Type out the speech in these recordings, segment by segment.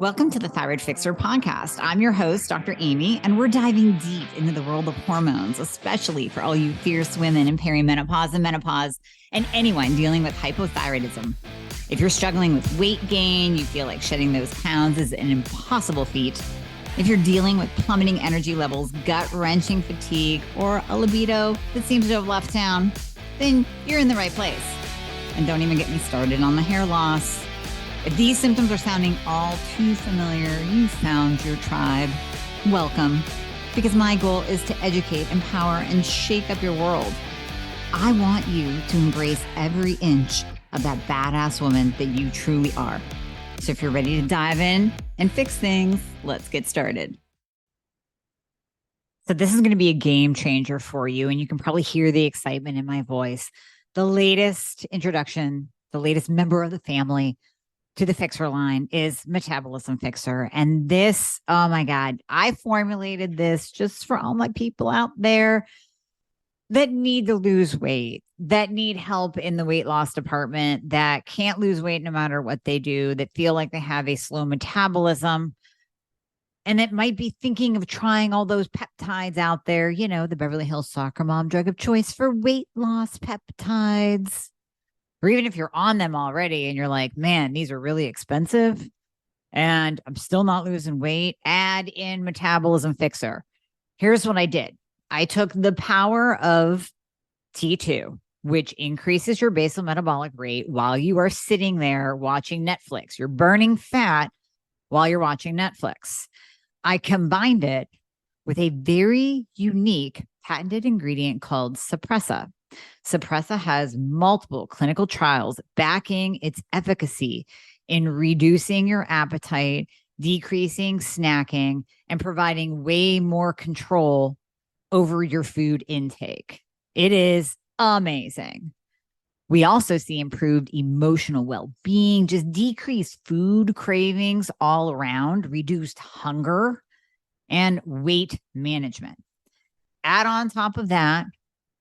Welcome to the Thyroid Fixer podcast. I'm your host, Dr. Amy, and we're diving deep into the world of hormones, especially for all you fierce women in perimenopause and menopause, and anyone dealing with hypothyroidism. If you're struggling with weight gain, you feel like shedding those pounds is an impossible feat. If you're dealing with plummeting energy levels, gut-wrenching fatigue, or a libido that seems to have left town, then you're in the right place. And don't even get me started on the hair loss. If these symptoms are sounding all too familiar, you found your tribe. Welcome, because my goal is to educate, empower, and shake up your world. I want you to embrace every inch of that badass woman that you truly are. So if you're ready to dive in and fix things, let's get started. So this is going to be a game changer for you, and you can probably hear the excitement in my voice. The latest introduction, the latest member of the family to the Fixer line is Metabolism Fixer. And this, oh my God, I formulated this just for all my people out there that need to lose weight, that need help in the weight loss department, that can't lose weight no matter what they do, that feel like they have a slow metabolism, and that might be thinking of trying all those peptides out there, you know, the Beverly Hills soccer mom drug of choice for weight loss peptides. Or even if you're on them already and you're like, man, these are really expensive and I'm still not losing weight, add in Metabolism Fixer. Here's what I did. I took the power of T2, which increases your basal metabolic rate while you are sitting there watching Netflix. You're burning fat while you're watching Netflix. I combined it with a very unique patented ingredient called Suppressa. Suppressa has multiple clinical trials backing its efficacy in reducing your appetite, decreasing snacking, and providing way more control over your food intake. It is amazing. We also see improved emotional well-being, just decreased food cravings all around, reduced hunger, and weight management. Add on top of that,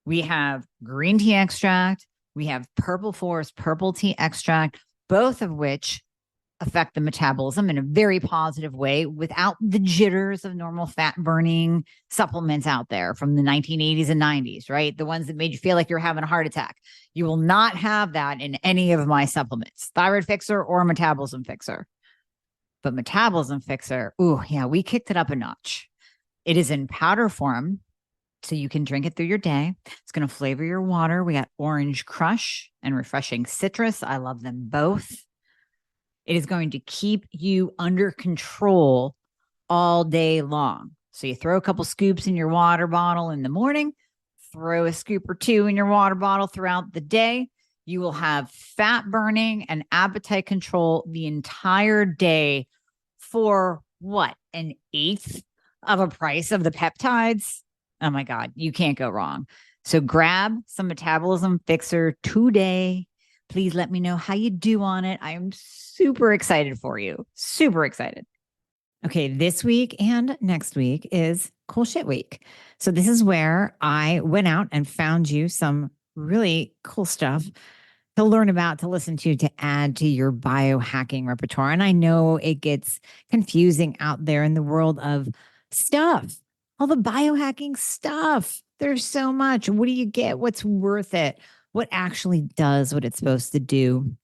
we have green tea extract, we have purple forest purple tea extract, both of which affect the metabolism in a very positive way without the jitters of normal fat burning supplements out there from the 1980s and 90s, right? The ones that made you feel like you're having a heart attack. You will not have that in any of my supplements, Thyroid Fixer or Metabolism Fixer. But Metabolism Fixer, ooh, yeah, we kicked it up a notch. It is in powder form, so you can drink it through your day. It's going to flavor your water. We got orange crush and refreshing citrus. I love them both. It is going to keep you under control all day long. So you throw a couple scoops in your water bottle in the morning, throw a scoop or two in your water bottle throughout the day. You will have fat burning and appetite control the entire day for what? An eighth of a price of the peptides? Oh my God, you can't go wrong. So grab some Metabolism Fixer today. Please let me know how you do on it. I am super excited for you. Super excited. Okay, this week and next week is Cool Shit Week. So this is where I went out and found you some really cool stuff to learn about, to listen to add to your biohacking repertoire. And I know it gets confusing out there in the world of stuff. All the biohacking stuff. There's so much. What do you get? What's worth it? What actually does what it's supposed to do?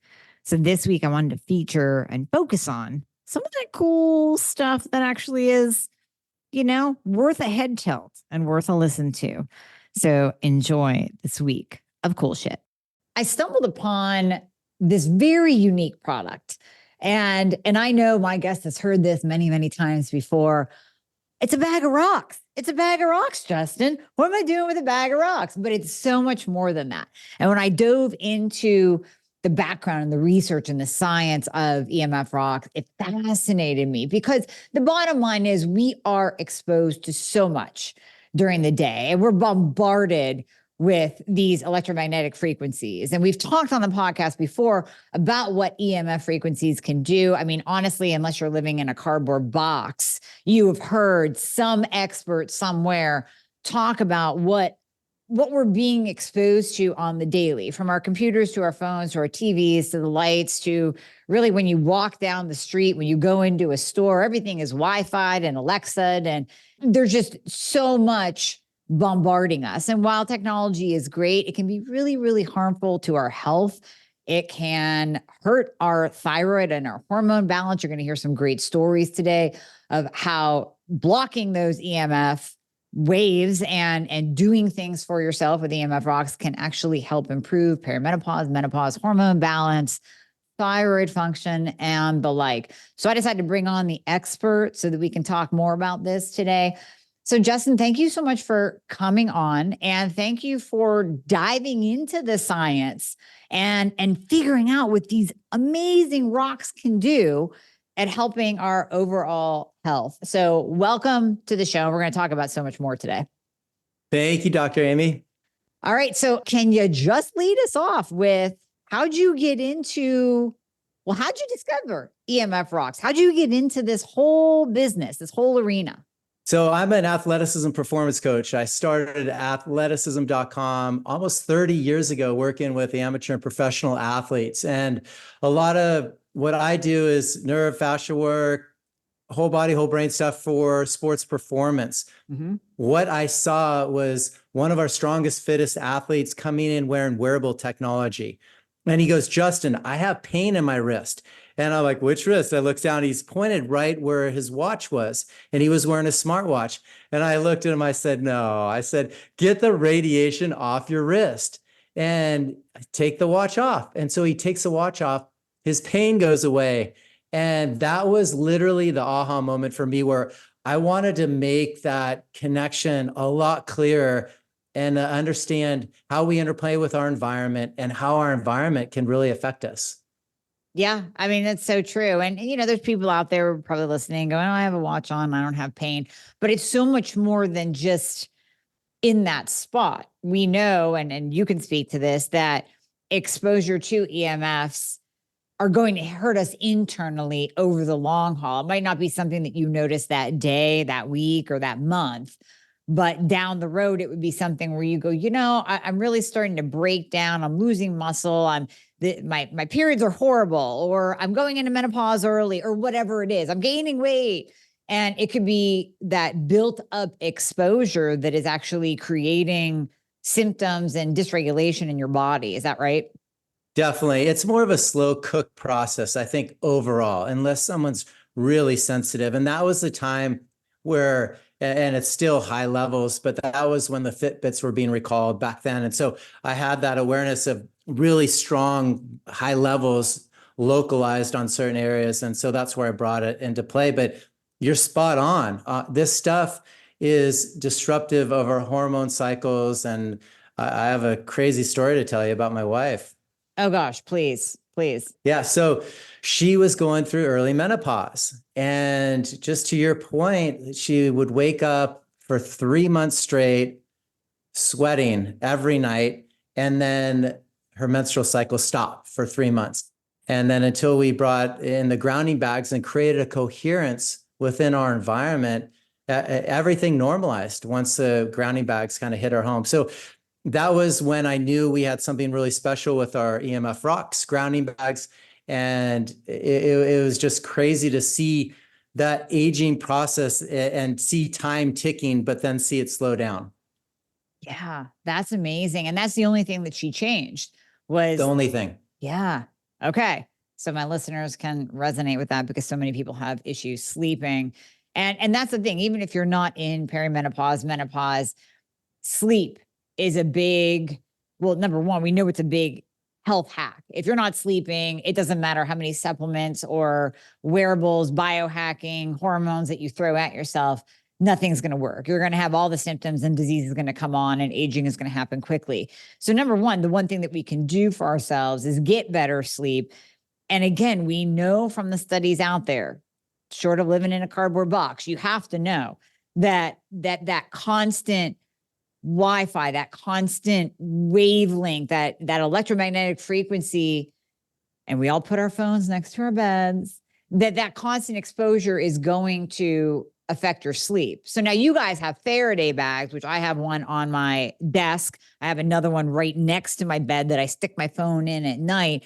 So this week I wanted to feature and focus on some of that cool stuff that actually is, you know, worth a head tilt and worth a listen to. So enjoy this week of cool shit. I stumbled upon this very unique product. And I know my guest has heard this many, many times before. It's a bag of rocks. It's a bag of rocks, Justin. What am I doing with a bag of rocks? But it's so much more than that. And when I dove into the background and the research and the science of EMF rocks, it fascinated me because the bottom line is we are exposed to so much during the day and we're bombarded with these electromagnetic frequencies. And we've talked on the podcast before about what EMF frequencies can do. I mean, honestly, unless you're living in a cardboard box, you have heard some expert somewhere talk about what what we're being exposed to on the daily, from our computers to our phones to our TVs to the lights to really when you walk down the street, when you go into a store, everything is Wi-Fi and Alexa, and there's just so much bombarding us. And while technology is great, it can be really, really harmful to our health. It can hurt our thyroid and our hormone balance. You're going to hear some great stories today of how blocking those EMF waves and doing things for yourself with EMF rocks can actually help improve perimenopause, menopause, hormone balance, thyroid function, and the like. So I decided to bring on the expert so that we can talk more about this today. So Justin, thank you so much for coming on, and thank you for diving into the science and figuring out what these amazing rocks can do at helping our overall health. So welcome to the show. We're going to talk about so much more today. Thank you, Dr. Amy. All right. So can you just lead us off with how'd you discover EMF rocks? How'd you get into this whole business, this whole arena? So I'm an athleticism performance coach. I started athleticism.com almost 30 years ago, working with amateur and professional athletes. And a lot of what I do is neurofascial work, whole body, whole brain stuff for sports performance. Mm-hmm. What I saw was one of our strongest, fittest athletes coming in wearing wearable technology. And he goes, Justin, I have pain in my wrist. And I'm like, which wrist? I looked down, he's pointed right where his watch was, and he was wearing a smartwatch. And I looked at him, I said, no, I said, get the radiation off your wrist and take the watch off. And so he takes the watch off, his pain goes away. And that was literally the aha moment for me, where I wanted to make that connection a lot clearer and understand how we interplay with our environment and how our environment can really affect us. Yeah, I mean, that's so true. And, there's people out there probably listening going, oh, I have a watch on, I don't have pain. But it's so much more than just in that spot. We know, and you can speak to this, that exposure to EMFs are going to hurt us internally over the long haul. It might not be something that you notice that day, that week, or that month, but down the road, it would be something where you go, I'm really starting to break down. I'm losing muscle. My periods are horrible, or I'm going into menopause early, or whatever it is. I'm gaining weight. And it could be that built up exposure that is actually creating symptoms and dysregulation in your body. Is that right? Definitely. It's more of a slow cook process, I think, overall, unless someone's really sensitive. And that was the time where, and it's still high levels, but that was when the Fitbits were being recalled back then. And so I had that awareness of really strong high levels localized on certain areas. And so that's where I brought it into play. But you're spot on. This stuff is disruptive of our hormone cycles. And I have a crazy story to tell you about my wife. Oh gosh, please. Yeah. So she was going through early menopause. And just to your point, she would wake up for 3 months straight, sweating every night. And then her menstrual cycle stopped for 3 months. And then until we brought in the grounding bags and created a coherence within our environment, everything normalized once the grounding bags kind of hit our home. So that was when I knew we had something really special with our EMF rocks, grounding bags. And it was just crazy to see that aging process and see time ticking, but then see it slow down. Yeah, that's amazing. And that's the only thing that she changed was the only thing. Yeah. Okay. So my listeners can resonate with that because so many people have issues sleeping. And that's the thing, even if you're not in perimenopause, menopause, sleep is a big, well, number one, we know it's a big health hack. If you're not sleeping, it doesn't matter how many supplements or wearables, biohacking, hormones that you throw at yourself, nothing's going to work. You're going to have all the symptoms and disease is going to come on and aging is going to happen quickly. So number one, the one thing that we can do for ourselves is get better sleep. And again, we know from the studies out there, short of living in a cardboard box, you have to know that constant Wi-Fi, that constant wavelength, that electromagnetic frequency, and we all put our phones next to our beds, that constant exposure is going to affect your sleep. So now you guys have Faraday bags, which I have one on my desk. I have another one right next to my bed that I stick my phone in at night.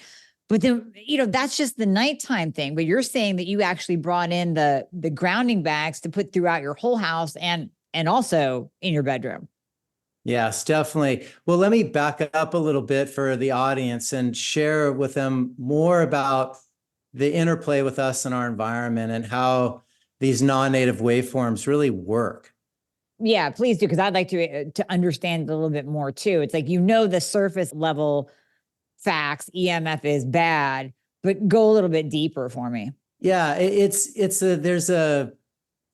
But then, that's just the nighttime thing. But you're saying that you actually brought in the grounding bags to put throughout your whole house and also in your bedroom. Yes, definitely. Well, let me back up a little bit for the audience and share with them more about the interplay with us and our environment and how these non-native waveforms really work. Yeah, please do, because I'd like to understand a little bit more too. It's like, the surface level facts, EMF is bad, but go a little bit deeper for me. Yeah, there's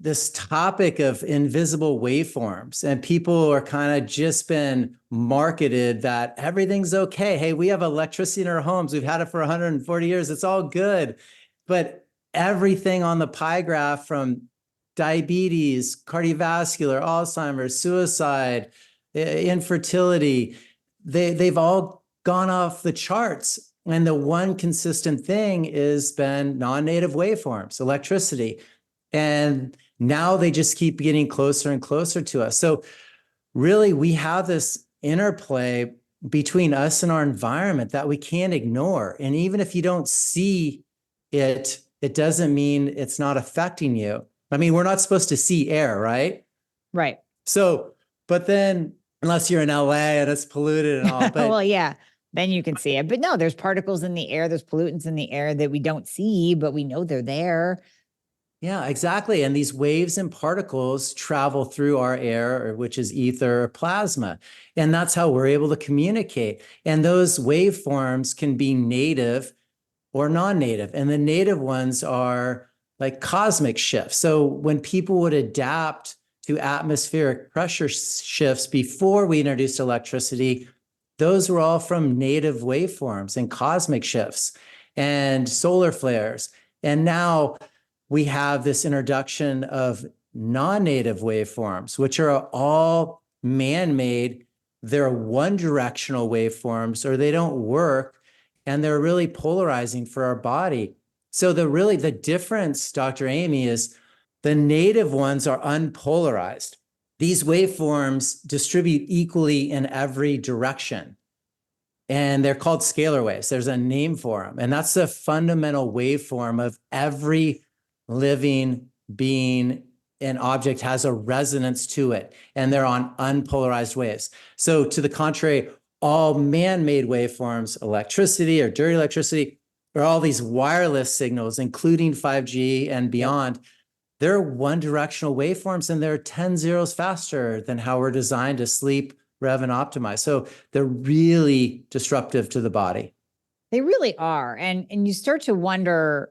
this topic of invisible waveforms, and people are kind of just been marketed that everything's okay. Hey, we have electricity in our homes. We've had it for 140 years. It's all good. But everything on the pie graph, from diabetes, cardiovascular, Alzheimer's, suicide, infertility, they've all gone off the charts. And the one consistent thing has been non-native waveforms, electricity. And now they just keep getting closer and closer to us. So really, we have this interplay between us and our environment that we can't ignore. And even if you don't see it, it doesn't mean it's not affecting you. I mean, we're not supposed to see air, right? Right. So, but then unless you're in LA and it's polluted and all, but well, yeah, then you can see it. But no, there's particles in the air, there's pollutants in the air that we don't see, but we know they're there. yeah, exactly. And these waves and particles travel through our air, which is ether or plasma. And that's how we're able to communicate. And those waveforms can be native or non-native. And the native ones are like cosmic shifts. So when people would adapt to atmospheric pressure shifts before we introduced electricity, those were all from native waveforms and cosmic shifts and solar flares. And now we have this introduction of non-native waveforms, which are all man-made. They're one-directional waveforms, or they don't work, and they're really polarizing for our body. So the difference, Dr. Amy, is the native ones are unpolarized. These waveforms distribute equally in every direction, and they're called scalar waves. There's a name for them, and that's the fundamental waveform of every living being. An object has a resonance to it, and they're on unpolarized waves. So to the contrary, all man-made waveforms, electricity or dirty electricity, or all these wireless signals, including 5G and beyond, they're one-directional waveforms, and they're 10 zeros faster than how we're designed to sleep, rev, and optimize. So they're really disruptive to the body. They really are. And you start to wonder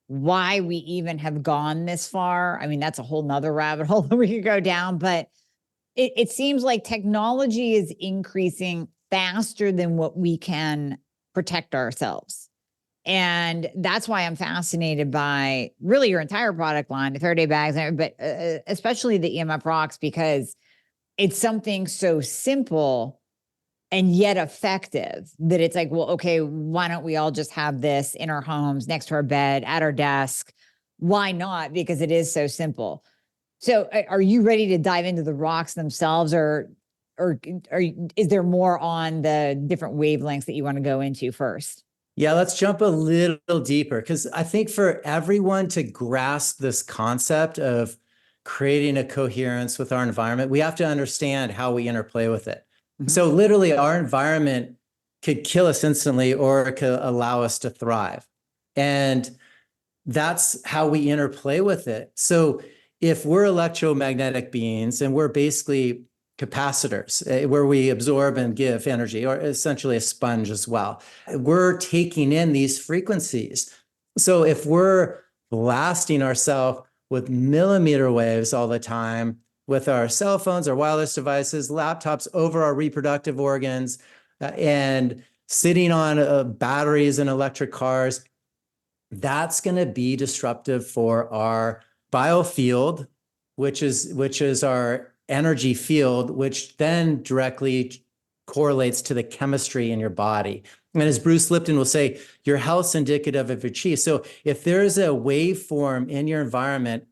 why we even have gone this far. I mean, that's a whole nother rabbit hole that we could go down, but it seems like technology is increasing faster than what we can protect ourselves. And that's why I'm fascinated by really your entire product line, the Faraday bags, but especially the EMF rocks, because it's something so simple and yet effective that it's like, well, okay, why don't we all just have this in our homes, next to our bed, at our desk? Why not? Because it is so simple. So are you ready to dive into the rocks themselves, or is there more on the different wavelengths that you want to go into first? Yeah, let's jump a little deeper, because I think for everyone to grasp this concept of creating a coherence with our environment, we have to understand how we interplay with it. Mm-hmm. So literally, our environment could kill us instantly, or it could allow us to thrive. And that's how we interplay with it. So if we're electromagnetic beings, and we're basically capacitors, where we absorb and give energy, or essentially a sponge as well, we're taking in these frequencies. So if we're blasting ourselves with millimeter waves all the time, with our cell phones, our wireless devices, laptops over our reproductive organs, and sitting on batteries in electric cars, that's going to be disruptive for our biofield, which is our energy field, which then directly correlates to the chemistry in your body. And as Bruce Lipton will say, your health's indicative of your chi. So if there's a waveform in your environment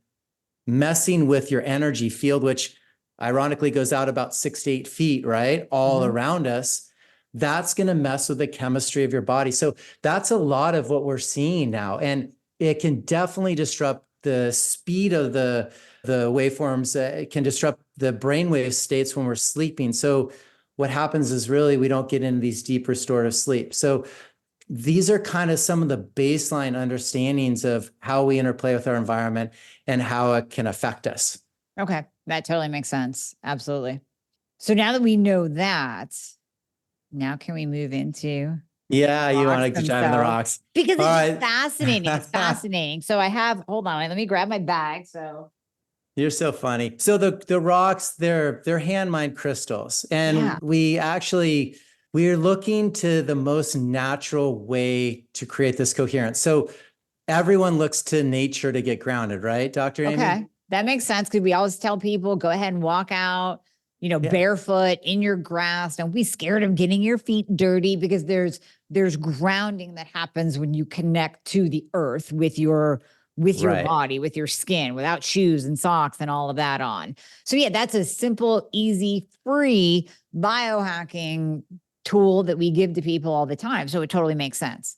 messing with your energy field, which ironically goes out about 6 to 8 feet, right? All around us. That's going to mess with the chemistry of your body. So that's a lot of what we're seeing now. And it can definitely disrupt the speed of the waveforms. It can disrupt the brainwave states when we're sleeping. So what happens is really we don't get into these deep restorative sleep. So these are kind of some of the baseline understandings of how we interplay with our environment and how it can affect us. Okay. That totally makes sense. Absolutely. So now that we know that, now can we move into Yeah, you want to dive in the rocks. Because it's fascinating. It's fascinating. So hold on, let me grab my bag. So you're so funny. So the rocks, they're hand mined crystals. And we're looking to the most natural way to create this coherence. So everyone looks to nature to get grounded, right, Dr. Amy? Okay. That makes sense, because we always tell people, go ahead and walk out, barefoot in your grass. Don't be scared of getting your feet dirty, because there's grounding that happens when you connect to the earth with your body, with your skin, without shoes and socks and all of that on. So yeah, that's a simple, easy, free biohacking tool that we give to people all the time. So it totally makes sense.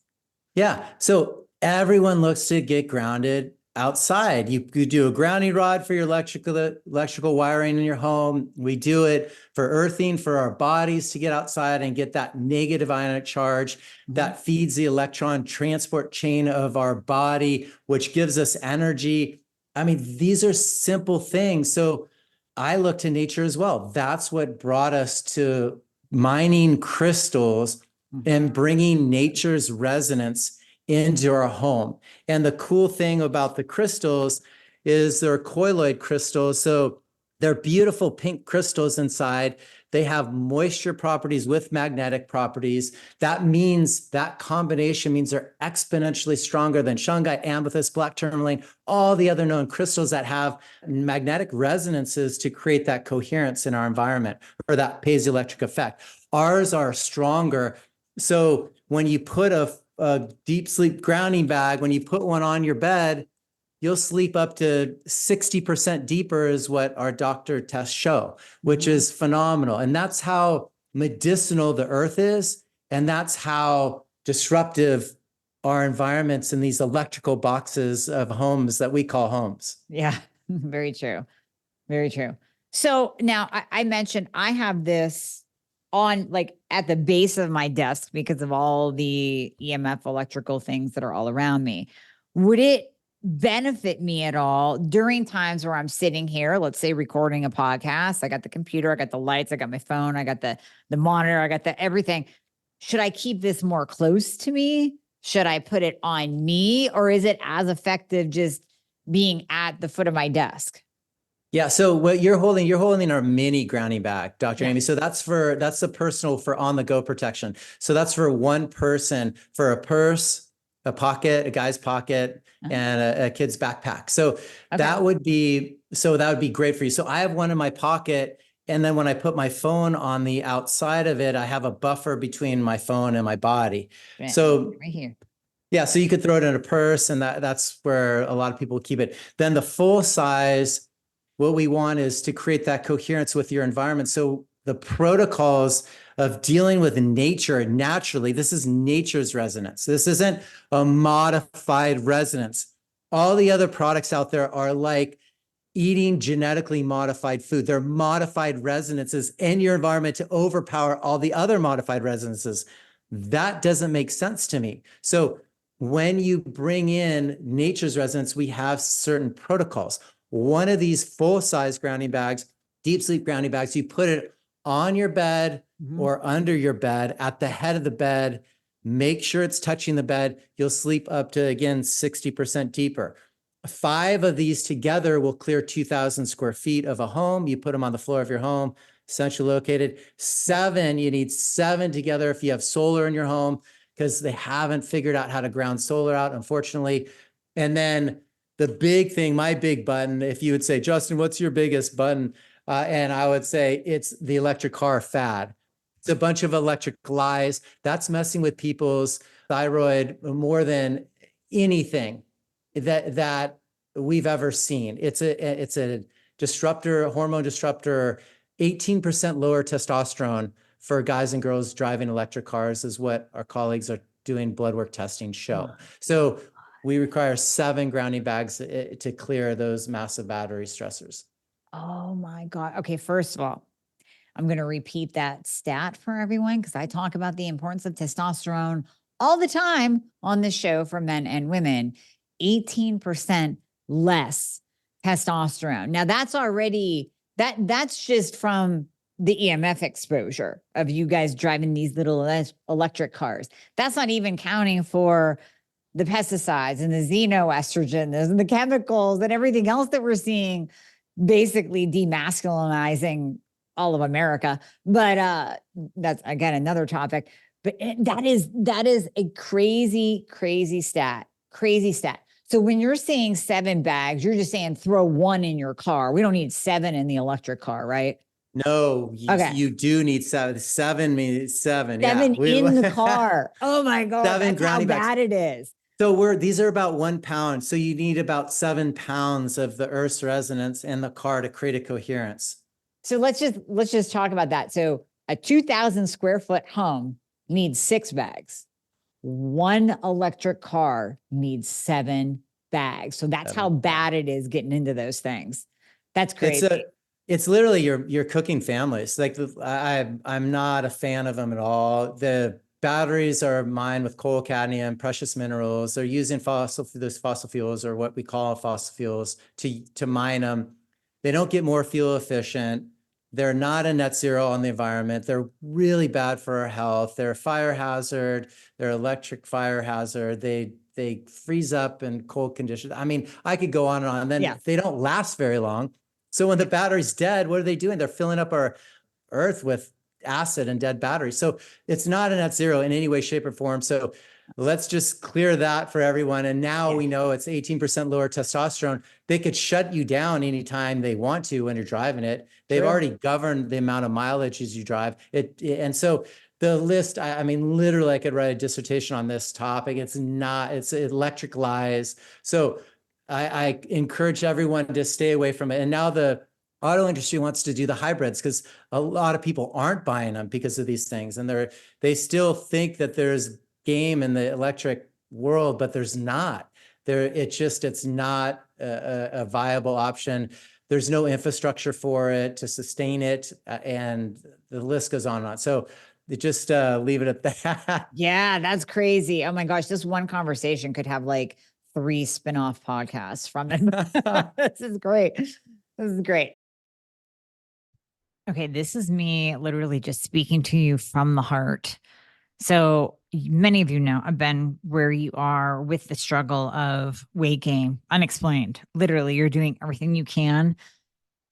Yeah. So everyone looks to get grounded outside. You do a grounding rod for your electrical wiring in your home. We do it for earthing for our bodies to get outside and get that negative ionic charge that feeds the electron transport chain of our body, which gives us energy. I mean, these are simple things. So I look to nature as well. That's what brought us to mining crystals and bringing nature's resonance into our home. And the cool thing about the crystals is they're colloid crystals. So they're beautiful pink crystals inside. They have moisture properties with magnetic properties. That means that combination means they're exponentially stronger than shungite, amethyst, black tourmaline, all the other known crystals that have magnetic resonances to create that coherence in our environment, or that piezoelectric effect. Ours are stronger. So when you put a deep sleep grounding bag, when you put one on your bed, you'll sleep up to 60% deeper is what our doctor tests show, which is phenomenal. And that's how medicinal the earth is. And that's how disruptive our environments in these electrical boxes of homes that we call homes. Yeah, very true. Very true. So now I mentioned I have this on at the base of my desk because of all the EMF electrical things that are all around me. Would it benefit me at all during times where I'm sitting here, let's say recording a podcast? I got the computer, I got the lights, I got my phone, I got the monitor, I got the everything. Should I keep this more close to me? Should I put it on me? Or is it as effective just being at the foot of my desk? Yeah. So what you're holding our mini grounding bag, Dr. Amy. So that's the personal for on the go protection. So that's for one person, for a purse, a pocket, a guy's pocket, and a kid's backpack. So that would be great for you. So I have one in my pocket. And then when I put my phone on the outside of it, I have a buffer between my phone and my body. Right. So right here. Yeah, so you could throw it in a purse, and that's where a lot of people keep it. Then the full size, what we want is to create that coherence with your environment. So the protocols of dealing with nature naturally, this is nature's resonance. This isn't a modified resonance. All the other products out there are like eating genetically modified food. They're modified resonances in your environment to overpower all the other modified resonances. That doesn't make sense to me. So when you bring in nature's resonance, we have certain protocols. One of these full-size grounding bags, deep sleep grounding bags, you put it on your bed or under your bed, at the head of the bed. Make sure it's touching the bed. You'll sleep up to, again, 60% deeper. 5 of these together will clear 2,000 square feet of a home. You put them on the floor of your home, centrally located. 7, you need 7 together if you have solar in your home, because they haven't figured out how to ground solar out, unfortunately. And then the big thing, my big button, if you would say, Justin, what's your biggest button? And I would say it's the electric car fad. It's a bunch of electric lies. That's messing with people's thyroid more than anything. That we've ever seen. It's a disruptor, a hormone disruptor. 18% lower testosterone for guys and girls driving electric cars is what our colleagues are doing blood work testing show. So we require 7 grounding bags to clear those massive battery stressors. Oh my God. Okay, first of all, I'm going to repeat that stat for everyone because I talk about the importance of testosterone all the time on this show for men and women. 18% less testosterone. Now that's already that's just from the EMF exposure of you guys driving these little electric cars. That's not even counting for the pesticides and the xenoestrogens and the chemicals and everything else that we're seeing, basically demasculinizing all of America. But that's again another topic. But that is a crazy, crazy stat. Crazy stat. So when you're saying 7 bags, you're just saying throw 1 in your car. We don't need 7 in the electric car, right? No, you do need 7. 7 means 7. 7 yeah. in the car. Oh my God. 7 That's how grounding bags. bad it is. So these are about 1 pound. So you need about 7 pounds of the Earth's resonance in the car to create a coherence. So let's just talk about that. So a 2,000 square foot home needs 6 bags. 1 electric car needs 7 bags. So that's how bad it is getting into those things. That's crazy. It's literally you're cooking families. Like I'm not a fan of them at all. The batteries are mined with coal, cadmium, precious minerals. They're using those fossil fuels, or what we call fossil fuels, to mine them. They don't get more fuel efficient. They're not a net zero on the environment. They're really bad for our health. They're a fire hazard. They're electric fire hazard. They freeze up in cold conditions. I mean, I could go on and on. And then they don't last very long. So when the battery's dead, what are they doing? They're filling up our Earth with acid and dead batteries. So it's not a net zero in any way, shape, or form. So let's just clear that for everyone. And now we know it's 18% lower testosterone. They could shut you down anytime they want to when you're driving it. They've already governed the amount of mileage as you drive it. And so the list, I mean, literally I could write a dissertation on this topic. It's electric lies. So I encourage everyone to stay away from it. And now the auto industry wants to do the hybrids because a lot of people aren't buying them because of these things. And they still think that there's game in the electric world, but there's not. It's not a viable option. There's no infrastructure for it to sustain it. And the list goes on and on. So just leave it at that. Yeah, that's crazy. Oh my gosh. This one conversation could have like 3 spin-off podcasts from it. This is great. This is great. Okay, this is me literally just speaking to you from the heart. So many of you know I've been where you are with the struggle of weight gain, unexplained. Literally, you're doing everything you can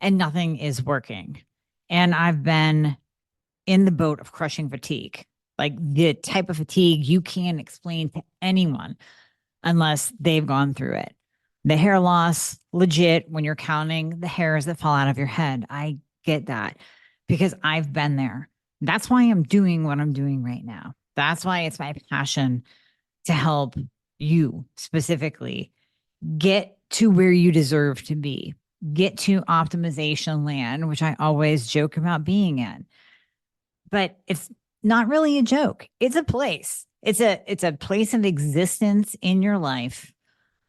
and nothing is working. And I've been in the boat of crushing fatigue, like the type of fatigue you can't explain to anyone unless they've gone through it. The hair loss, legit, when you're counting the hairs that fall out of your head. I get that because I've been there. That's why I'm doing what I'm doing right now. That's why it's my passion to help you specifically get to where you deserve to be, get to optimization land, which I always joke about being in. But it's not really a joke. It's a place. It's a place of existence in your life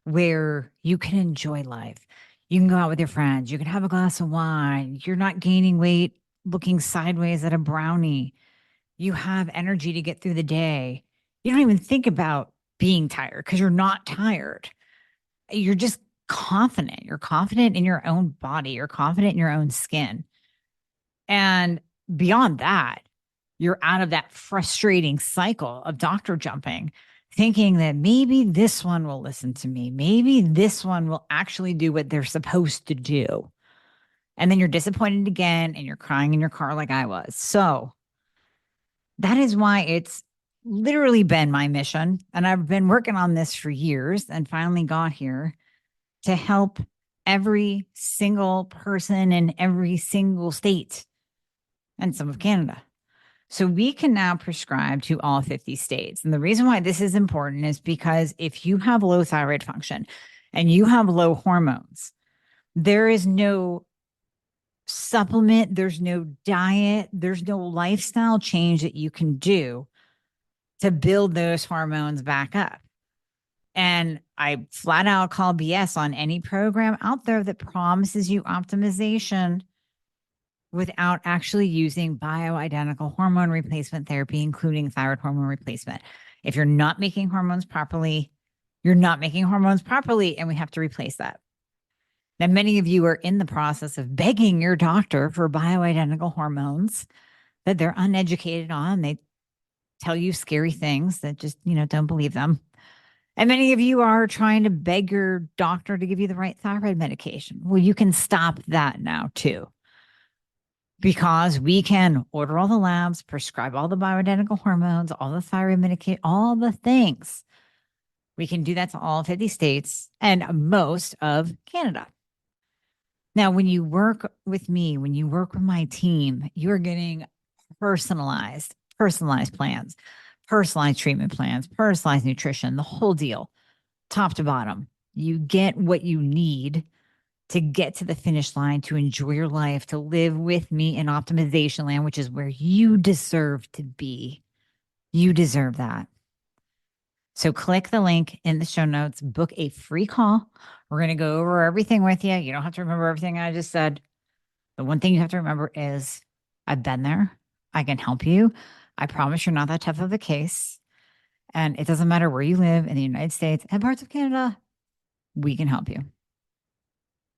where you can enjoy life. You can go out with your friends. You can have a glass of wine. You're not gaining weight looking sideways at a brownie. You have energy to get through the day. You don't even think about being tired because you're not tired. You're just confident. You're confident in your own body. You're confident in your own skin. And beyond that, you're out of that frustrating cycle of doctor jumping, thinking that maybe this one will listen to me. Maybe this one will actually do what they're supposed to do. And then you're disappointed again and you're crying in your car like I was. So that is why it's literally been my mission. And I've been working on this for years and finally got here to help every single person in every single state and some of Canada. So we can now prescribe to all 50 states. And the reason why this is important is because if you have low thyroid function, and you have low hormones, there is no supplement, there's no diet, there's no lifestyle change that you can do to build those hormones back up. And I flat out call BS on any program out there that promises you optimization without actually using bioidentical hormone replacement therapy, including thyroid hormone replacement. If you're not making hormones properly, you're not making hormones properly, and we have to replace that. Now, many of you are in the process of begging your doctor for bioidentical hormones that they're uneducated on. They tell you scary things that just, don't believe them. And many of you are trying to beg your doctor to give you the right thyroid medication. Well, you can stop that now too, because we can order all the labs, prescribe all the bioidentical hormones, all the thyroid medication, all the things. We can do that to all 50 states and most of Canada. Now, when you work with me, when you work with my team, you're getting personalized plans, personalized treatment plans, personalized nutrition, the whole deal, top to bottom. You get what you need to get to the finish line, to enjoy your life, to live with me in optimization land, which is where you deserve to be. You deserve that. So click the link in the show notes, book a free call. We're going to go over everything with you. You don't have to remember everything I just said. The one thing you have to remember is I've been there. I can help you. I promise you're not that tough of a case. And it doesn't matter where you live in the United States and parts of Canada, we can help you.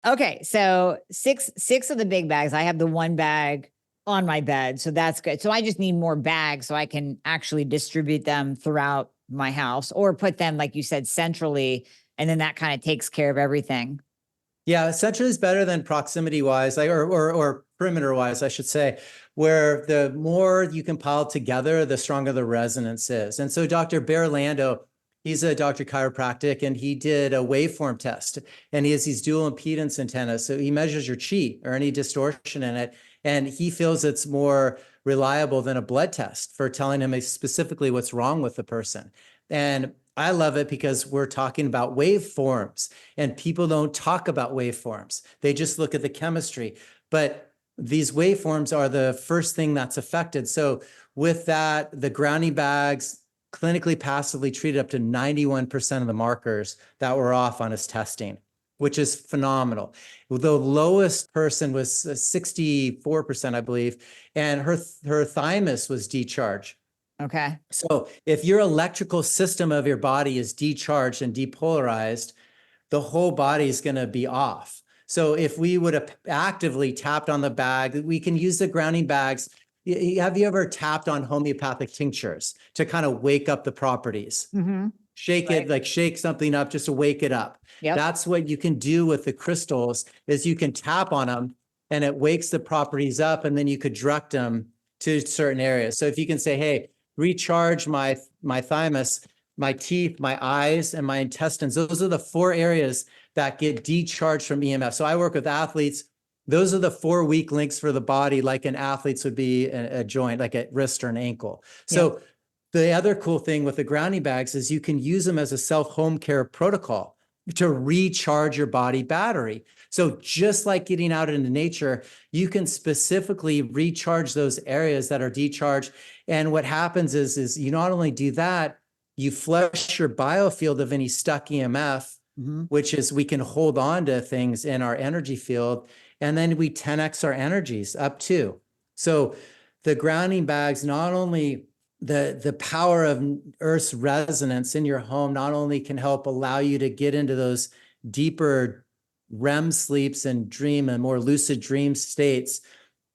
Okay, so six of the big bags. I have the one bag on my bed, so that's good. So I just need more bags so I can actually distribute them throughout my house or put them, like you said, centrally, and then that kind of takes care of everything. Yeah, centrally is better than proximity wise, or perimeter wise, I should say, where the more you can pile together, the stronger the resonance is. And so Dr. Bear Lando, he's a doctor of chiropractic, and he did a waveform test, and he has these dual impedance antennas. So he measures your chi or any distortion in it, and he feels it's more reliable than a blood test for telling him specifically what's wrong with the person. And I love it because we're talking about waveforms, and people don't talk about waveforms. They just look at the chemistry, but these waveforms are the first thing that's affected. So with that, the grounding bags clinically passively treated up to 91% of the markers that were off on his testing, which is phenomenal. The lowest person was 64%, I believe, and her thymus was decharged. Okay. So if your electrical system of your body is decharged and depolarized, the whole body is going to be off. So if we would have actively tapped on the bag, we can use the grounding bags. Have you ever tapped on homeopathic tinctures to kind of wake up the properties? Mm-hmm. Shake Right. it, like shake something up just to wake it up. Yep. That's what you can do with the crystals, is you can tap on them and it wakes the properties up, and then you could direct them to certain areas. So if you can say, hey, recharge my thymus, my teeth, my eyes, and my intestines. Those are the 4 areas that get decharged from EMF. So I work with athletes. Those are the 4 weak links for the body, like an athlete's would be a joint, like a wrist or an ankle. So the other cool thing with the grounding bags is you can use them as a self-home care protocol to recharge your body battery. So just like getting out into nature, you can specifically recharge those areas that are decharged. And what happens is you not only do that, you flush your biofield of any stuck EMF, which is we can hold on to things in our energy field, and then we 10x our energies up too. So the grounding bags, not only the power of Earth's resonance in your home, not only can help allow you to get into those deeper REM sleeps and dream and more lucid dream states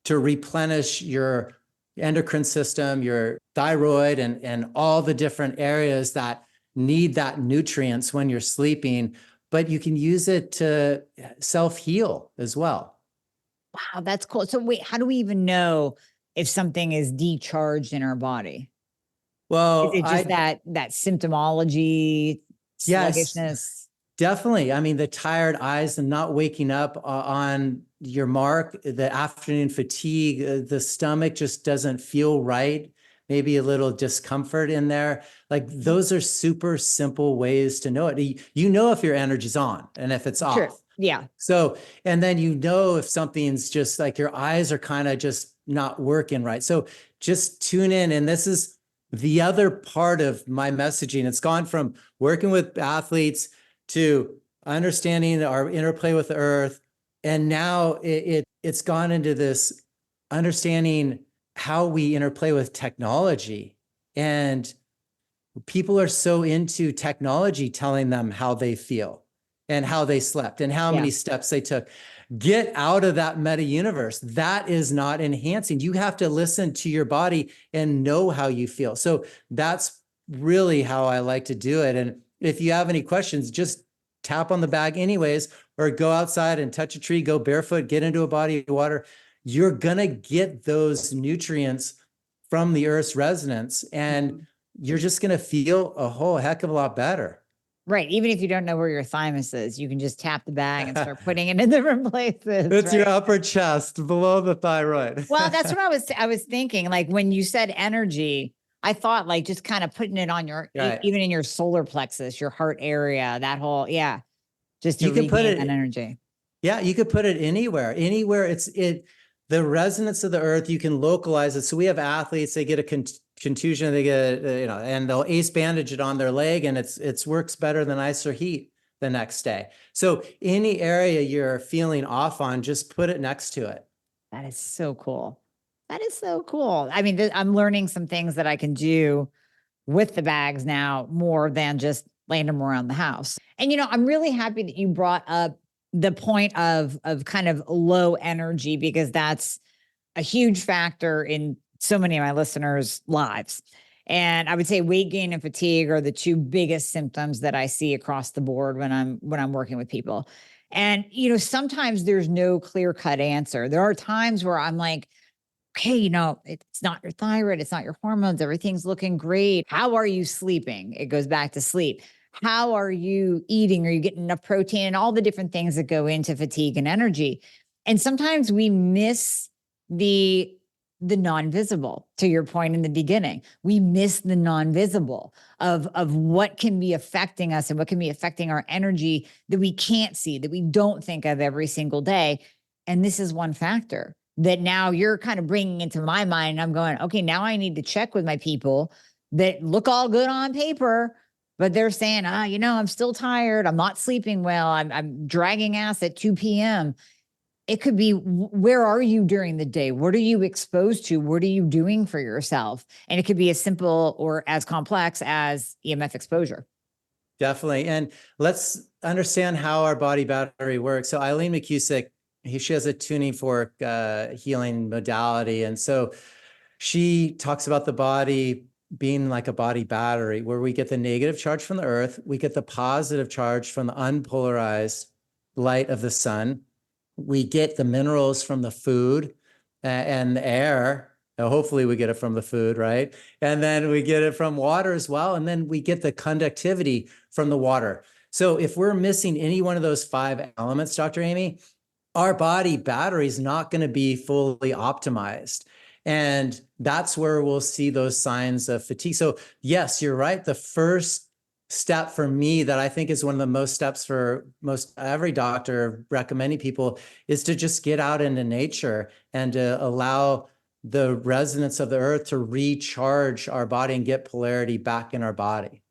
to replenish your endocrine system, your thyroid, and all the different areas that need that nutrients when you're sleeping, but you can use it to self-heal as well. Wow, that's cool. So wait, how do we even know if something is decharged in our body? Well, Is it just that symptomology, yes, sluggishness? definitely. I mean, the tired eyes and not waking up on your mark, the afternoon fatigue, the stomach just doesn't feel right. maybe a little discomfort in there. Like those are super simple ways to know it. You know if your energy's on and if it's Sure. off. Yeah. So, and then you know if something's just like your eyes are kind of just not working right. So just tune in. And this is the other part of my messaging. It's gone from working with athletes to understanding our interplay with the earth. And now it's gone into this understanding how we interplay with technology. And people are so into technology telling them how they feel and how they slept and how many steps they took. Get out of that meta universe. That is not enhancing. You have to listen to your body and know how you feel. So that's really how I like to do it. And if you have any questions, just tap on the bag anyways, or go outside and touch a tree, go barefoot, get into a body of water. You're going to get those nutrients from the earth's resonance, and you're just going to feel a whole heck of a lot better. Right. Even if you don't know where your thymus is, you can just tap the bag and start putting it in different places. It's right? Your upper chest below the thyroid. Well, that's what I was thinking. Like when you said energy, I thought like just kind of putting it on your, even in your solar plexus, your heart area, that whole, just to regain that energy. Yeah, you could put it anywhere. The resonance of the earth, you can localize it. So we have athletes, they get a contusion, they get, and they'll ace bandage it on their leg, and it's works better than ice or heat the next day. So any area you're feeling off on, just put it next to it. That is so cool. That is so cool. I mean, I'm learning some things that I can do with the bags now more than just laying them around the house. And, I'm really happy that you brought up the point of kind of low energy, because that's a huge factor in so many of my listeners' lives. And I would say weight gain and fatigue are the two biggest symptoms that I see across the board when I'm working with people. And, sometimes there's no clear-cut answer. There are times where I'm like, okay, it's not your thyroid, it's not your hormones, everything's looking great. How are you sleeping? It goes back to sleep. How are you eating? Are you getting enough protein? And all the different things that go into fatigue and energy. And sometimes we miss the non-visible, to your point in the beginning. We miss the non-visible of what can be affecting us and what can be affecting our energy that we can't see, that we don't think of every single day. And this is one factor that now you're kind of bringing into my mind. And I'm going, okay, now I need to check with my people that look all good on paper, but they're saying, I'm still tired. I'm not sleeping well. I'm dragging ass at 2 p.m. It could be, where are you during the day? What are you exposed to? What are you doing for yourself? And it could be as simple or as complex as EMF exposure. Definitely. And let's understand how our body battery works. So Eileen McCusick, she has a tuning fork healing modality. And so she talks about the body being like a body battery, where we get the negative charge from the earth, we get the positive charge from the unpolarized light of the sun, we get the minerals from the food and the air. Hopefully we get it from the food, right? And then we get it from water as well. And then we get the conductivity from the water. So if we're missing any one of those 5 elements, Dr. Amy, our body battery is not going to be fully optimized. And that's where we'll see those signs of fatigue. So yes, you're right. The first step for me that I think is one of the most steps for most every doctor recommending people is to just get out into nature and to allow the resonance of the earth to recharge our body and get polarity back in our body.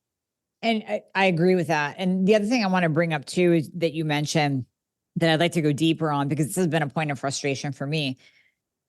And I agree with that. And the other thing I want to bring up too is that you mentioned that I'd like to go deeper on, because this has been a point of frustration for me.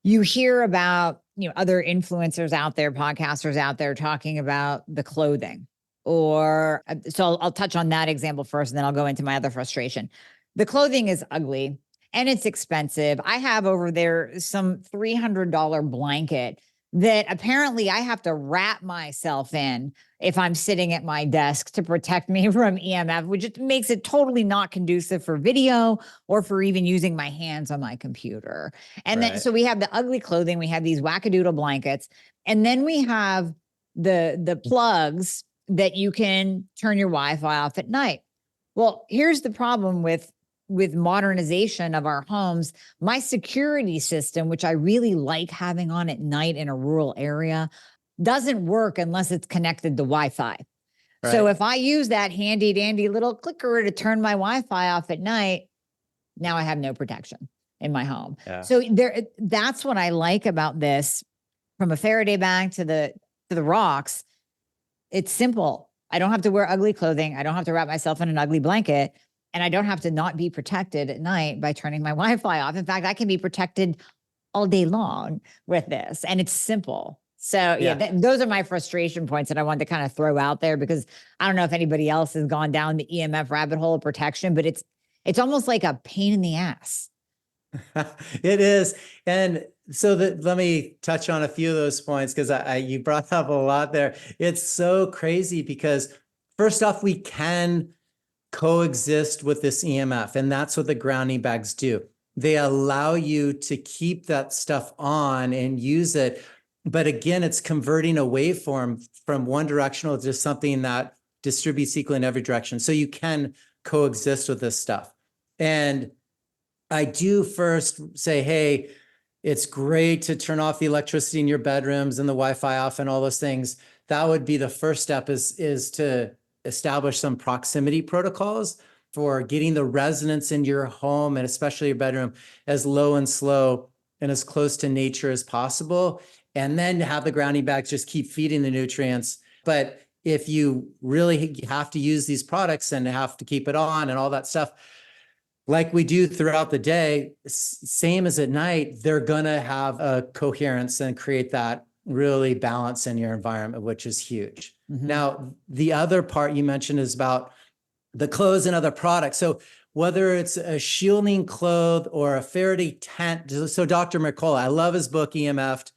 You hear about, other influencers out there, podcasters out there talking about the clothing, so I'll touch on that example first, and then I'll go into my other frustration. The clothing is ugly and it's expensive. I have over there some $300 blanket that apparently I have to wrap myself in if I'm sitting at my desk to protect me from EMF, which just makes it totally not conducive for video or for even using my hands on my computer. And then, so we have the ugly clothing, we have these wackadoodle blankets, and then we have the plugs that you can turn your Wi-Fi off at night. Well, here's the problem with modernization of our homes. My security system, which I really like having on at night in a rural area, doesn't work unless it's connected to Wi-Fi. Right. So if I use that handy dandy little clicker to turn my Wi-Fi off at night, now I have no protection in my home. Yeah. So that's what I like about this. From a Faraday bag to the rocks, it's simple. I don't have to wear ugly clothing. I don't have to wrap myself in an ugly blanket, and I don't have to not be protected at night by turning my Wi-Fi off. In fact, I can be protected all day long with this, and it's simple. So yeah, those are my frustration points that I wanted to kind of throw out there, because I don't know if anybody else has gone down the EMF rabbit hole of protection, but it's almost like a pain in the ass. It is. And so let me touch on a few of those points, because you brought up a lot there. It's so crazy because first off, we can coexist with this EMF, and that's what the grounding bags do. They allow you to keep that stuff on and use it. But again, it's converting a waveform from one directional to something that distributes equally in every direction. So you can coexist with this stuff. And I do first say, hey, it's great to turn off the electricity in your bedrooms and the Wi-Fi off and all those things. That would be the first step, is to establish some proximity protocols for getting the resonance in your home, and especially your bedroom, as low and slow and as close to nature as possible. And then have the grounding bags just keep feeding the nutrients. But if you really have to use these products and have to keep it on and all that stuff, like we do throughout the day, same as at night, they're going to have a coherence and create that really balance in your environment, which is huge. Mm-hmm. Now, the other part you mentioned is about the clothes and other products. So whether it's a shielding cloth or a Faraday tent, so Dr. Mercola, I love his book, EMF'd,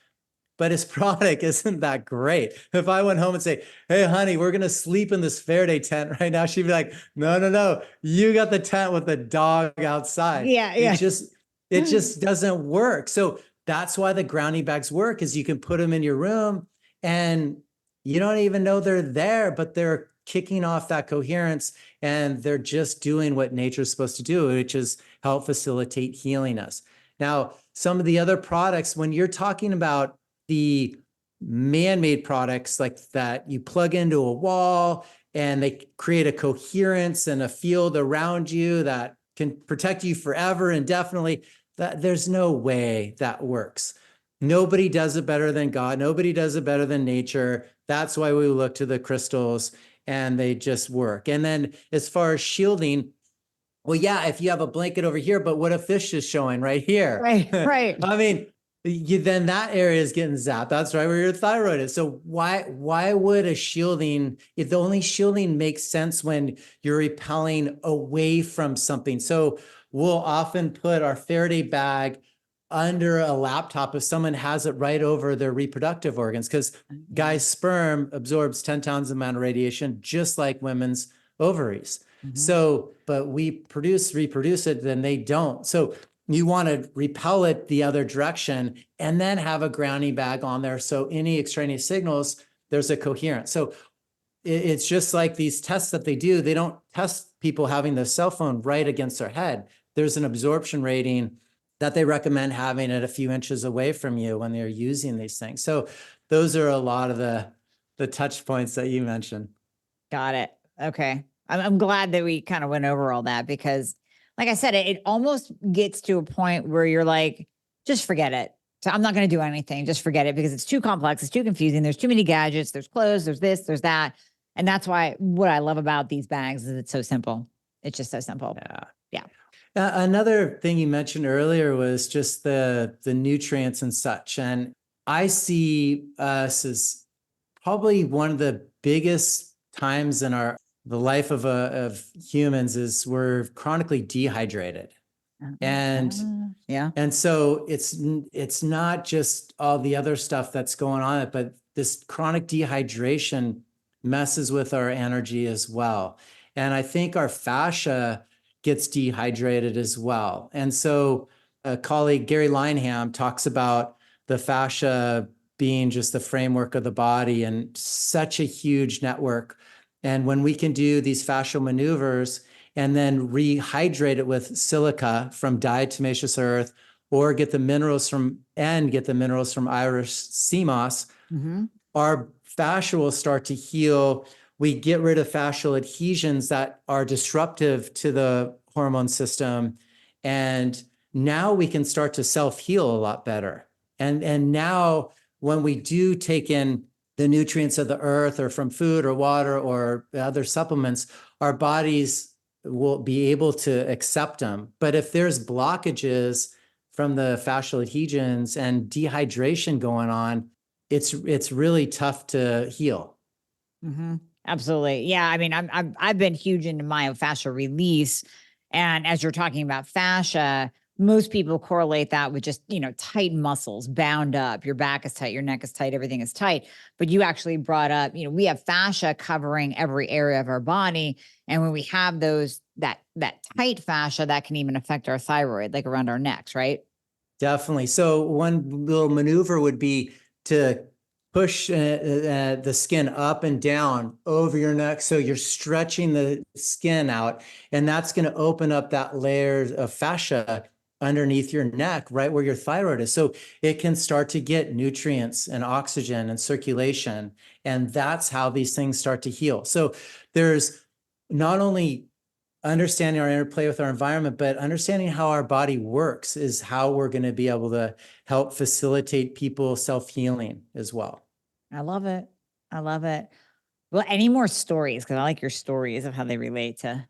but his product isn't that great. If I went home and say, hey, honey, we're going to sleep in this Faraday tent right now, she'd be like, no, you got the tent with the dog outside. Yeah. It just doesn't work. So that's why the grounding bags work, is you can put them in your room and you don't even know they're there, but they're kicking off that coherence, and they're just doing what nature's supposed to do, which is help facilitate healing us. Now, some of the other products, when you're talking about the man-made products like that, you plug into a wall and they create a coherence and a field around you that can protect you forever indefinitely, that there's no way that works. Nobody does it better than God. Nobody does it better than nature. That's why we look to the crystals, and they just work. And then as far as shielding, well, yeah, if you have a blanket over here, but what if fish is showing right here? Right. I mean, then that area is getting zapped. That's right where your thyroid is. So why would a shielding, if the only shielding makes sense when you're repelling away from something? So we'll often put our Faraday bag under a laptop if someone has it right over their reproductive organs, because guys' sperm absorbs 10 times the amount of radiation, just like women's ovaries. Mm-hmm. So, but we reproduce it, then they don't. So you want to repel it the other direction and then have a grounding bag on there. So any extraneous signals, there's a coherence. So it's just like these tests that they do. They don't test people having the cell phone right against their head. There's an absorption rating that they recommend having it a few inches away from you when they're using these things. So those are a lot of the touch points that you mentioned. Got it. Okay. I'm glad that we kind of went over all that, because like I said, it almost gets to a point where you're like, just forget it. So I'm not going to do anything. Just forget it, because it's too complex. It's too confusing. There's too many gadgets. There's clothes. There's this, there's that. And that's why what I love about these bags is it's so simple. It's just so simple. Yeah. Another thing you mentioned earlier was just the nutrients and such. And I see us as probably one of the biggest times in the life of humans is we're chronically dehydrated. And so it's not just all the other stuff that's going on, but this chronic dehydration messes with our energy as well. And I think our fascia gets dehydrated as well. And so a colleague, Gary Lineham, talks about the fascia being just the framework of the body and such a huge network. And when we can do these fascial maneuvers and then rehydrate it with silica from diatomaceous earth, or get the minerals from Irish sea moss, our fascia will start to heal. We get rid of fascial adhesions that are disruptive to the hormone system. And now we can start to self-heal a lot better. And now when we do take in the nutrients of the earth or from food or water or other supplements, our bodies will be able to accept them. But if there's blockages from the fascial adhesions and dehydration going on, it's really tough to heal. Mm-hmm. Absolutely. Yeah. I mean, I've been huge into myofascial release. And as you're talking about fascia, most people correlate that with just, tight muscles bound up. Your back is tight, your neck is tight, everything is tight. But you actually brought up, we have fascia covering every area of our body. And when we have that tight fascia, that can even affect our thyroid, like around our necks, right? Definitely. So one little maneuver would be to push the skin up and down over your neck. So you're stretching the skin out, and that's going to open up that layer of fascia underneath your neck, right where your thyroid is. So it can start to get nutrients and oxygen and circulation. And that's how these things start to heal. So there's not only understanding our interplay with our environment, but understanding how our body works is how we're going to be able to help facilitate people self-healing as well. I love it. I love it. Well, any more stories? Because I like your stories of how they relate to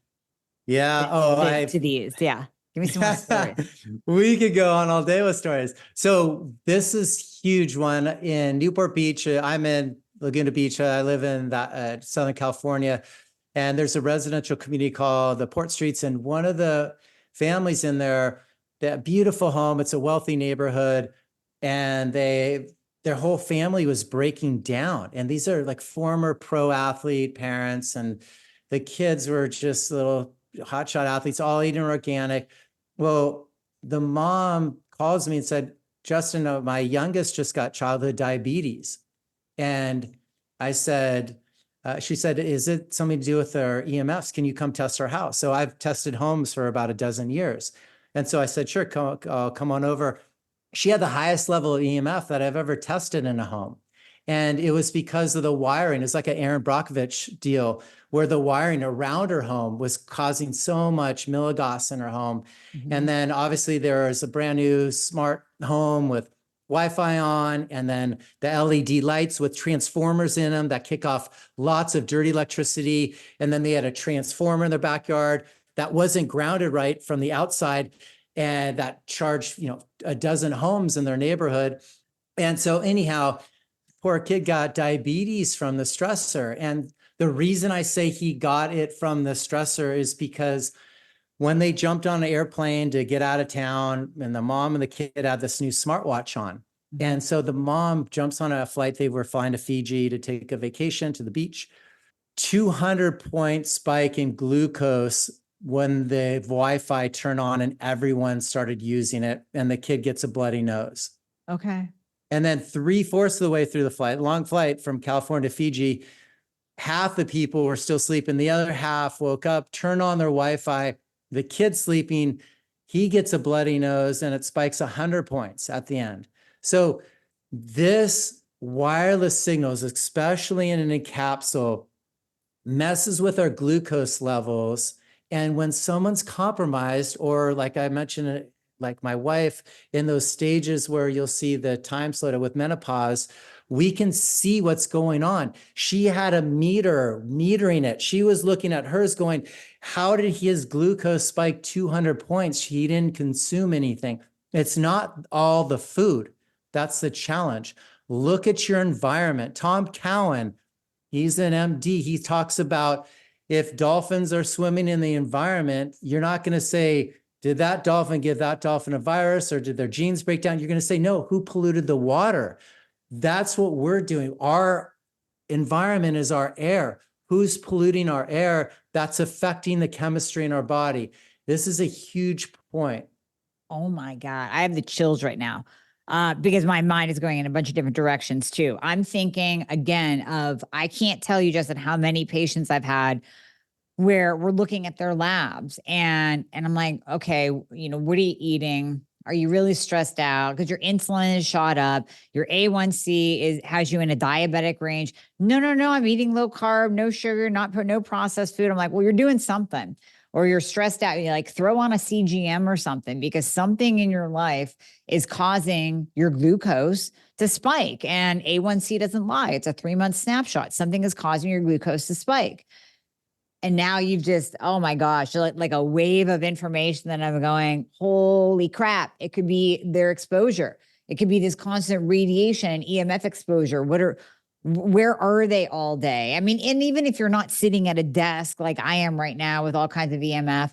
Yeah. to these. Yeah. Give me some more stories. We could go on all day with stories. So this is huge one in Newport Beach. I'm in Laguna Beach. I live in Southern California. And there's a residential community called the Port Streets. And one of the families in there, that beautiful home, it's a wealthy neighborhood. And their whole family was breaking down. And these are like former pro athlete parents. And the kids were just little hotshot athletes, all eating organic. Well, the mom calls me and said, Justin, my youngest just got childhood diabetes. And I said, she said, is it something to do with our EMFs? Can you come test our house? So I've tested homes for about a dozen years. And so I said, sure, come on over. She had the highest level of EMF that I've ever tested in a home. And it was because of the wiring. It's like an Aaron Brockovich deal where the wiring around her home was causing so much milligauss in her home. Mm-hmm. And then obviously there is a brand new smart home with Wi-Fi on, and then the LED lights with transformers in them that kick off lots of dirty electricity. And then they had a transformer in their backyard that wasn't grounded right from the outside, and that charged, a dozen homes in their neighborhood. And so anyhow, poor kid got diabetes from the stressor. And the reason I say he got it from the stressor is because when they jumped on an airplane to get out of town, and the mom and the kid had this new smartwatch on. And so the mom jumps on a flight. They were flying to Fiji to take a vacation to the beach. 200-point spike in glucose when the Wi-Fi turned on and everyone started using it, and the kid gets a bloody nose. Okay. And then 3/4 of the way through the flight, long flight from California to Fiji, half the people were still sleeping. The other half woke up, turned on their Wi-Fi. The kid sleeping, he gets a bloody nose, and it spikes 100 points at the end. So this wireless signals, especially in a capsule, messes with our glucose levels. And when someone's compromised, or like I mentioned, like my wife, in those stages where you'll see the time slowdown with menopause, we can see what's going on. She had a meter metering it. She was looking at hers going, how did his glucose spike 200 points? He didn't consume anything. It's not all the food. That's the challenge. Look at your environment. Tom Cowan, he's an MD. He talks about if dolphins are swimming in the environment, you're not going to say, did that dolphin give that dolphin a virus, or did their genes break down? You're going to say, no, who polluted the water? That's what we're doing. Our environment is our air. Who's polluting our air? That's affecting the chemistry in our body. This is a huge point. Oh my God. I have the chills right now. Because my mind is going in a bunch of different directions too. I'm thinking again of, I can't tell you, Justin, how many patients I've had where we're looking at their labs and I'm like, okay, what are you eating? Are you really stressed out? Because your insulin is shot up. Your A1C has you in a diabetic range. No, no, no. I'm eating low carb, no sugar, no processed food. I'm like, well, you're doing something, or you're stressed out. You like throw on a CGM or something, because something in your life is causing your glucose to spike. And A1C doesn't lie. It's a 3-month snapshot. Something is causing your glucose to spike. And now you've just, oh my gosh, like a wave of information that I'm going, holy crap. It could be their exposure. It could be this constant radiation and EMF exposure. Where are they all day? I mean, and even if you're not sitting at a desk like I am right now with all kinds of EMF,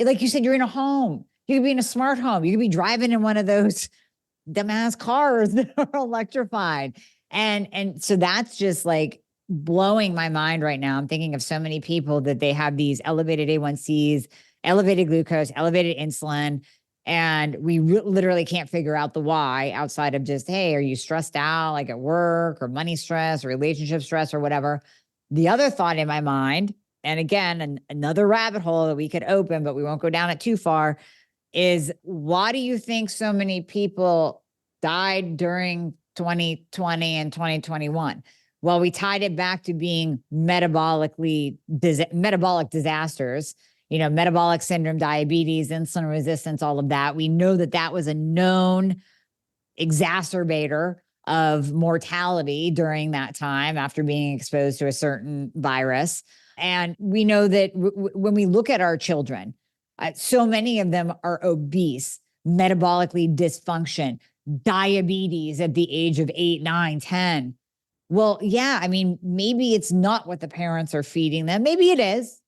like you said, you're in a home. You could be in a smart home. You could be driving in one of those dumbass cars that are electrified. And so that's just like blowing my mind right now. I'm thinking of so many people that they have these elevated A1Cs, elevated glucose, elevated insulin, and we literally can't figure out the why outside of just, hey, are you stressed out like at work or money stress or relationship stress or whatever? The other thought in my mind, and again, another rabbit hole that we could open, but we won't go down it too far, is why do you think so many people died during 2020 and 2021? Well, we tied it back to being metabolic disasters, metabolic syndrome, diabetes, insulin resistance, all of that. We know that was a known exacerbator of mortality during that time after being exposed to a certain virus. And we know that when we look at our children, so many of them are obese, metabolically dysfunction, diabetes at the age of 8, 9, 10. Well, yeah, I mean, maybe it's not what the parents are feeding them. Maybe it is,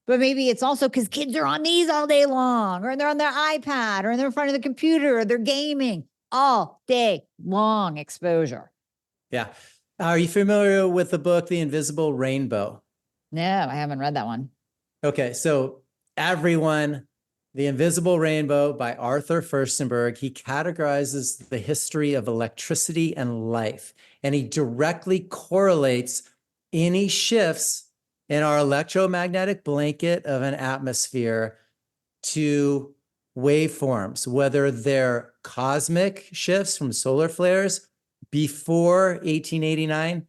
but maybe it's also because kids are on these all day long, or they're on their iPad, or they're in front of the computer, or they're gaming all day long exposure. Yeah. Are you familiar with the book, The Invisible Rainbow? No, I haven't read that one. Okay. So everyone, The Invisible Rainbow by Arthur Furstenberg, he categorizes the history of electricity and life, and he directly correlates any shifts in our electromagnetic blanket of an atmosphere to waveforms, whether they're cosmic shifts from solar flares before 1889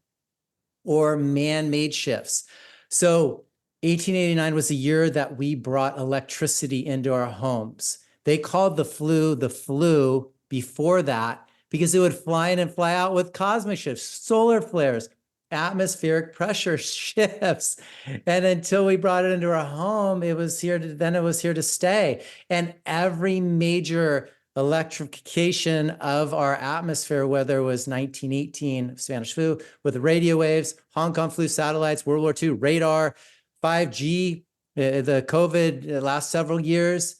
or man-made shifts. So 1889 was the year that we brought electricity into our homes. They called the flu before that because it would fly in and fly out with cosmic shifts, solar flares, atmospheric pressure shifts. And until we brought it into our home, it was here to stay. And every major electrification of our atmosphere, whether it was 1918 Spanish flu with the radio waves, Hong Kong flu satellites, World War II radar, 5G, the COVID the last several years,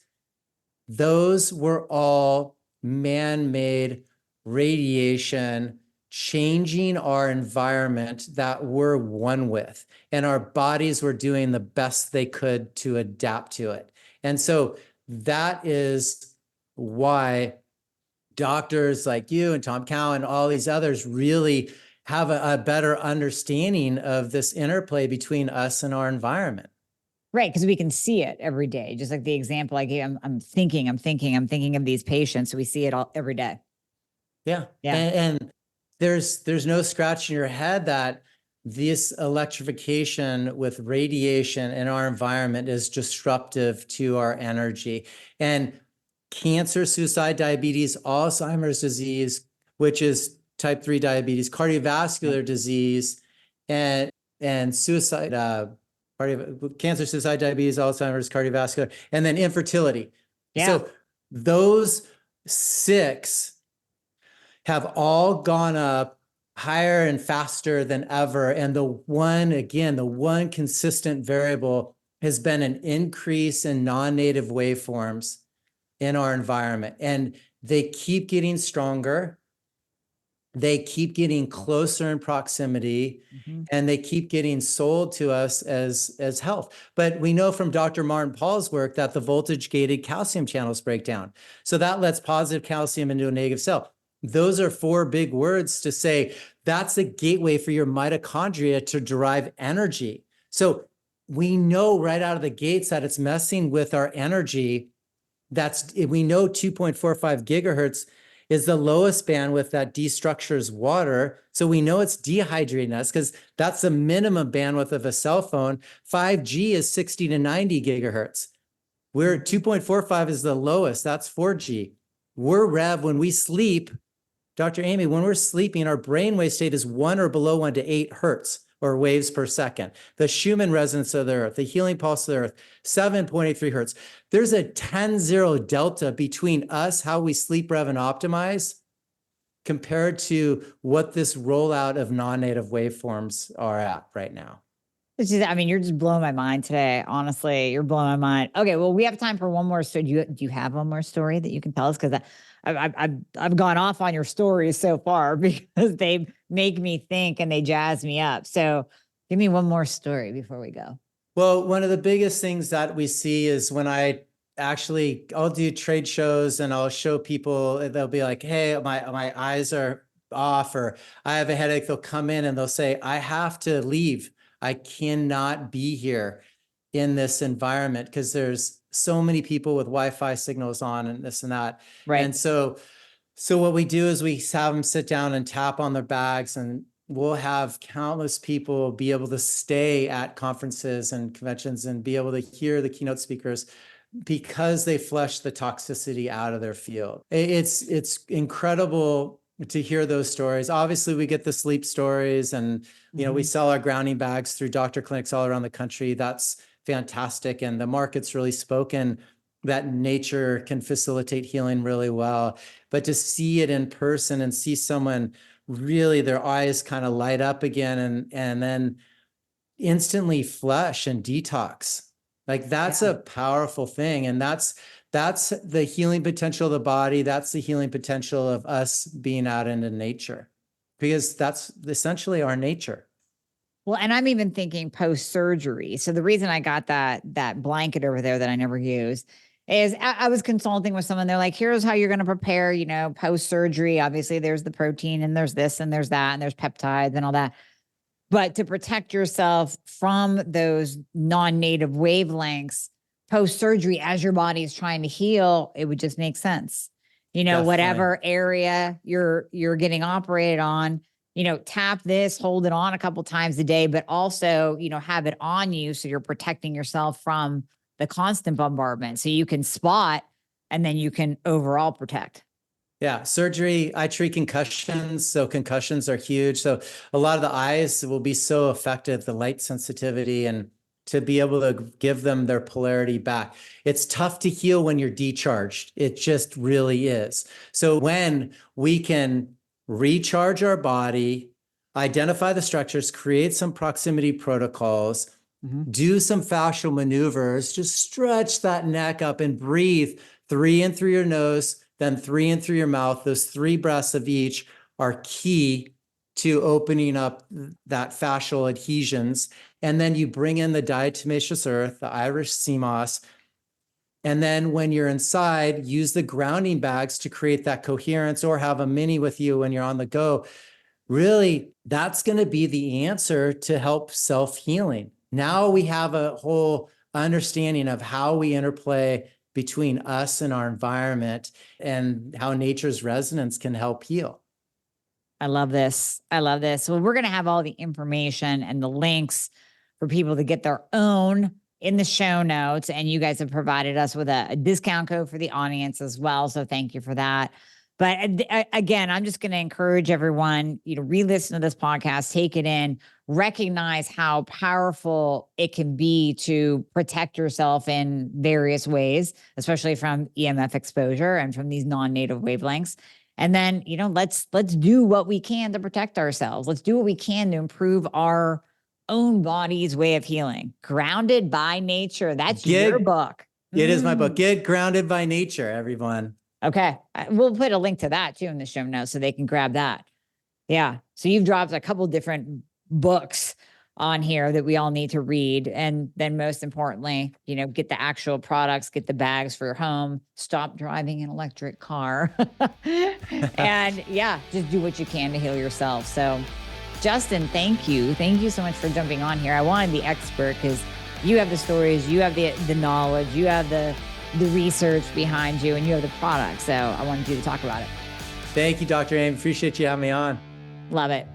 those were all man-made radiation changing our environment that we're one with, and our bodies were doing the best they could to adapt to it. And so that is why doctors like you and Tom Cowan and all these others really have a better understanding of this interplay between us and our environment. Right, because we can see it every day. Just like the example I gave, I'm thinking of these patients. So we see it all every day. Yeah. Yeah. And there's no scratch in your head that this electrification with radiation in our environment is disruptive to our energy. And cancer, suicide, diabetes, Alzheimer's disease, which is type 3 diabetes, cardiovascular disease, and suicide, cancer, suicide, diabetes, Alzheimer's, cardiovascular, and then infertility. Yeah. So those 6 have all gone up higher and faster than ever. And the one consistent variable has been an increase in non-native waveforms in our environment. And they keep getting stronger. They keep getting closer in proximity, and they keep getting sold to us as health. But we know from Dr. Martin Paul's work that the voltage-gated calcium channels break down. So that lets positive calcium into a negative cell. Those are 4 big words to say that's a gateway for your mitochondria to derive energy. So we know right out of the gates that it's messing with our energy we know 2.45 gigahertz is the lowest bandwidth that destructures water. So we know it's dehydrating us because that's the minimum bandwidth of a cell phone. 5G is 60 to 90 gigahertz. We're 2.45 is the lowest. That's 4G. We're rev when we sleep. Dr. Amy, when we're sleeping, our brainwave state is 1 or below 1 to 8 hertz or waves per second. The Schumann resonance of the earth, the healing pulse of the earth, 7.83 hertz. There's a 10-0 delta between us, how we sleep, rev, and optimize, compared to what this rollout of non-native waveforms are at right now. I mean, you're just blowing my mind today. Honestly, you're blowing my mind. Okay, well, we have time for one more story. Do you have one more story that you can tell us? Because I've gone off on your stories so far because they make me think and they jazz me up. So give me one more story before we go. Well, one of the biggest things that we see is when I'll do trade shows and I'll show people, they'll be like, hey, my eyes are off, or I have a headache. They'll come in and they'll say, I have to leave. I cannot be here in this environment because there's so many people with Wi-Fi signals on and this and that. Right. And so what we do is we have them sit down and tap on their bags, and we'll have countless people be able to stay at conferences and conventions and be able to hear the keynote speakers because they flush the toxicity out of their field. It's incredible to hear those stories. Obviously, we get the sleep stories, and we sell our grounding bags through doctor clinics all around the country. That's fantastic, and the market's really spoken that nature can facilitate healing really well. But to see it in person and see someone really their eyes kind of light up again and then instantly flush and detox, like that's a powerful thing. And that's the healing potential of the body. That's the healing potential of us being out into nature, because that's essentially our nature. Well, and I'm even thinking post-surgery. So the reason I got that blanket over there that I never use is I was consulting with someone. They're like, here's how you're going to prepare, post-surgery. Obviously, there's the protein and there's this and there's that and there's peptides and all that. But to protect yourself from those non-native wavelengths post-surgery, as your body is trying to heal, it would just make sense. Definitely. Whatever area you're getting operated on, tap this, hold it on a couple times a day, but also, have it on you so you're protecting yourself from the constant bombardment, so you can spot and then you can overall protect. Yeah, surgery, I treat concussions. So concussions are huge. So a lot of the eyes will be so affected, the light sensitivity, and to be able to give them their polarity back. It's tough to heal when you're decharged. It just really is. So when we can recharge our body, identify the structures, create some proximity protocols, do some fascial maneuvers, just stretch that neck up and breathe 3 in through your nose, then 3 in through your mouth. Those 3 breaths of each are key to opening up that fascial adhesions. And then you bring in the diatomaceous earth, the Irish sea moss. And then when you're inside, use the grounding bags to create that coherence, or have a mini with you when you're on the go. Really, that's going to be the answer to help self-healing. Now we have a whole understanding of how we interplay between us and our environment and how nature's resonance can help heal. I love this. I love this. Well, we're going to have all the information and the links for people to get their own in the show notes. And you guys have provided us with a discount code for the audience as well. So thank you for that. But again, I'm just going to encourage everyone, re-listen to this podcast, take it in, recognize how powerful it can be to protect yourself in various ways, especially from EMF exposure and from these non-native wavelengths. And then, let's do what we can to protect ourselves. Let's do what we can to improve our own body's way of healing. Grounded by Nature. That's your book. It is my book. Get Grounded by Nature, everyone. Okay. We'll put a link to that too in the show notes so they can grab that. Yeah. So you've dropped a couple different books on here that we all need to read. And then most importantly, get the actual products, get the bags for your home, stop driving an electric car. And just do what you can to heal yourself. So Justin, thank you. Thank you so much for jumping on here. I wanted the expert because you have the stories, you have the knowledge, you have the the research behind you, and you have the product. So I wanted you to talk about it. Thank you, Dr. Aim. Appreciate you having me on. Love it.